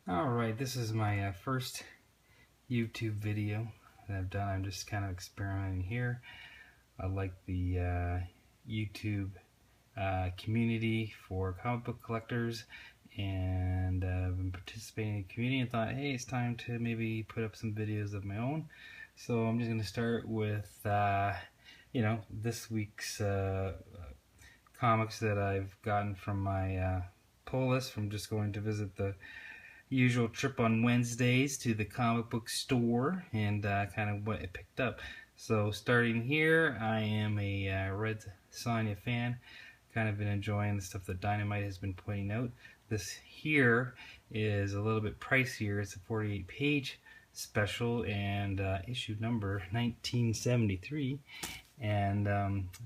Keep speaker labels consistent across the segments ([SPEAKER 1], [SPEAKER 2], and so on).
[SPEAKER 1] Alright, this is my first YouTube video that I've done. I'm just kind of experimenting here. I like the YouTube community for comic book collectors, and I've been participating in the community and thought, hey, it's time to maybe put up some videos of my own. So I'm just going to start with, this week's comics that I've gotten from my pull list from just going to visit the usual trip on Wednesdays to the comic book store and kind of what it picked up. So starting here, I am a Red Sonja fan. Kind of been enjoying the stuff that Dynamite has been putting out. This here is a little bit pricier. It's a 48-page special and issue number 1973. And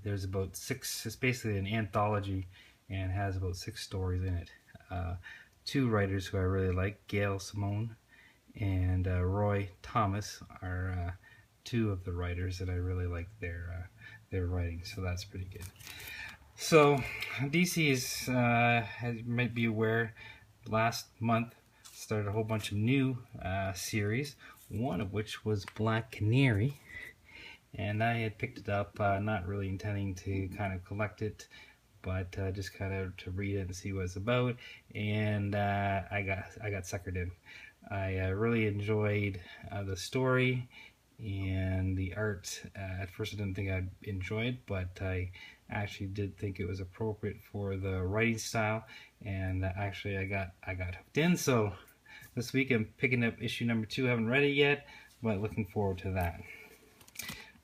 [SPEAKER 1] there's about 6, it's basically an anthology and has about 6 stories in it. Two writers who I really like, Gail Simone and Roy Thomas, are two of the writers that I really like their writing, so that's pretty good. So DC is, as you might be aware, last month started a whole bunch of new series, one of which was Black Canary, and I had picked it up, not really intending to kind of collect it, but just kind of to read it and see what it's about, and I got suckered in. I really enjoyed the story and the art. At first I didn't think I'd enjoy it, but I actually did think it was appropriate for the writing style, and actually I got hooked in. So this week I'm picking up issue number 2. I haven't read it yet, but looking forward to that.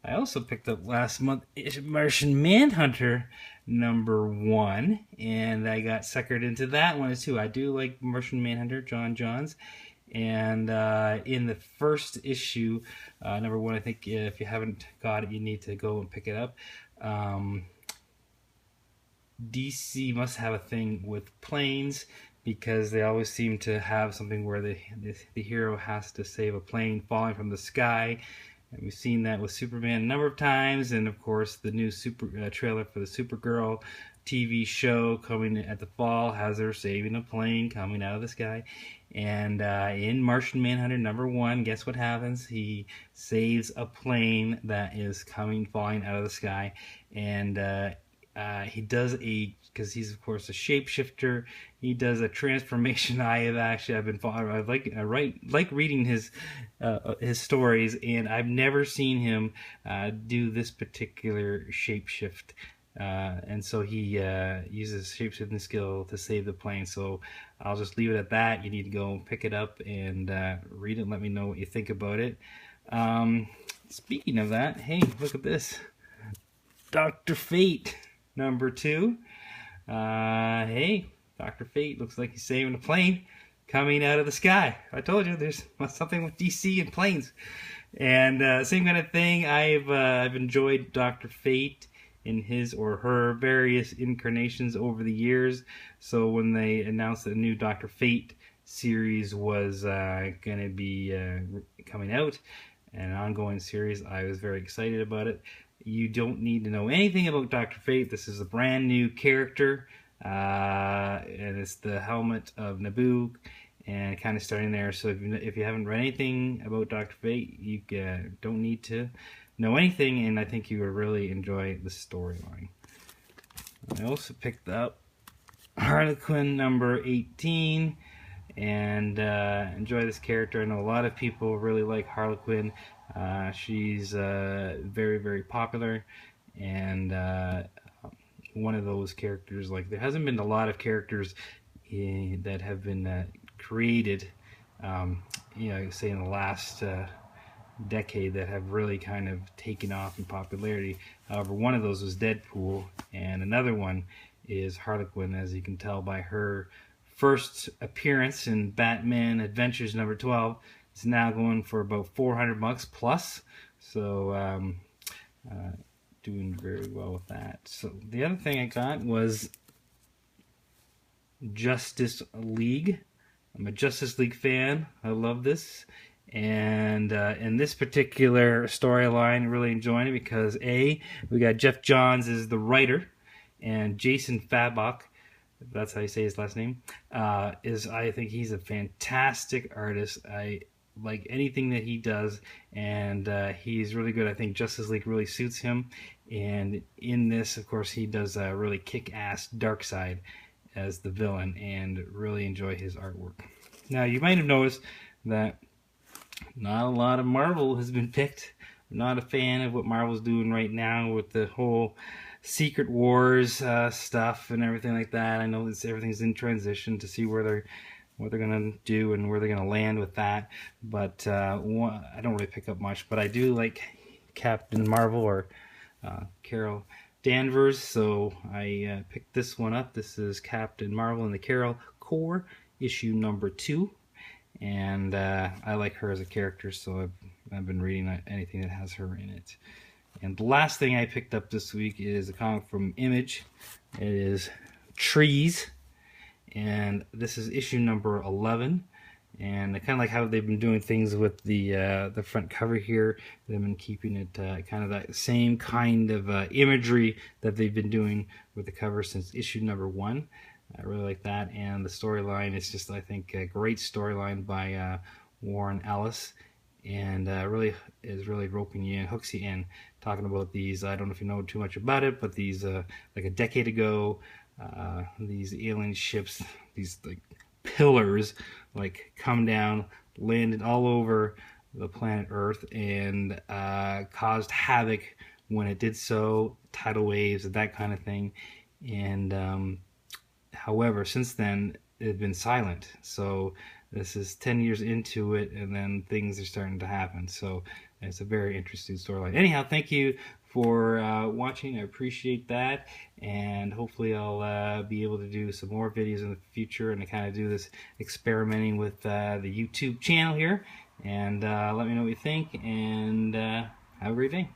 [SPEAKER 1] I also picked up last month Martian Manhunter number 1, and I got suckered into that one too. I do like Martian Manhunter, John Johns, and in the first issue, number 1, I think if you haven't got it, you need to go and pick it up. DC must have a thing with planes, because they always seem to have something where the hero has to save a plane falling from the sky. And we've seen that with Superman a number of times, and of course the new trailer for the Supergirl TV show coming at the fall has her saving a plane coming out of the sky. And in Martian Manhunter number 1, guess what happens? He saves a plane that is falling out of the sky, and he does because he's of course a shapeshifter, he does a transformation. I like reading his stories, and I've never seen him do this particular shapeshift. And so he uses shapeshifting skill to save the plane. So I'll just leave it at that. You need to go pick it up and read it and let me know what you think about it. Speaking of that, hey, look at this. Dr. Fate number 2. Hey, Dr. Fate looks like he's saving a plane coming out of the sky. I told you there's something with DC and planes. And same kind of thing. I've enjoyed Dr. Fate in his or her various incarnations over the years. So when they announced that a new Dr. Fate series was going to be coming out, an ongoing series, I was very excited about it. You don't need to know anything about Dr. Fate. This is a brand new character, and it's the helmet of Naboo, and kind of starting there. So if you haven't read anything about Dr. Fate, you don't need to know anything, and I think you will really enjoy the storyline. I also picked up Harley Quinn number 18, and enjoy this character. I know a lot of people really like Harley Quinn. She's very, very popular, and one of those characters, like, there hasn't been a lot of characters that have been created, say in the last decade, that have really kind of taken off in popularity. However, one of those was Deadpool, and another one is Harley Quinn, as you can tell by her first appearance in Batman Adventures number 12. It's now going for about $400 plus, so doing very well with that. So the other thing I got was Justice League. I'm a Justice League fan. I love this. And in this particular storyline, really enjoying it because we got Geoff Johns as the writer, and Jason Fabok if that's how you say his last name, is I think he's a fantastic artist. I like anything that he does, and he's really good. I think Justice League really suits him, and in this, of course, he does a really kick-ass Darkseid as the villain, and really enjoy his artwork. Now, you might have noticed that not a lot of Marvel has been picked. I'm not a fan of what Marvel's doing right now with the whole Secret Wars stuff and everything like that. I know everything's in transition to see what they're gonna do and where they're gonna land with that. But I don't really pick up much. But I do like Captain Marvel or Carol Danvers, so I picked this one up. This is Captain Marvel and the Carol Corps, issue number 2. And I like her as a character, so I've been reading anything that has her in it. And the last thing I picked up this week is a comic from Image. It is Trees, and this is issue number 11. And I kind of like how they've been doing things with the front cover here. They've been keeping it kind of that same kind of imagery that they've been doing with the cover since issue number 1. I really like that, and the storyline is just, I think, a great storyline by Warren Ellis, and really roping you in, hooks you in, talking about these. I don't know if you know too much about it, but these like a decade ago, these alien ships, these like pillars, like come down, landed all over the planet Earth, and caused havoc when it did so, tidal waves and that kind of thing, and however, since then, it's been silent. So this is 10 years into it, and then things are starting to happen. So it's a very interesting storyline. Anyhow, thank you for watching. I appreciate that. And hopefully I'll be able to do some more videos in the future and to kind of do this experimenting with the YouTube channel here. And let me know what you think, and have a great day.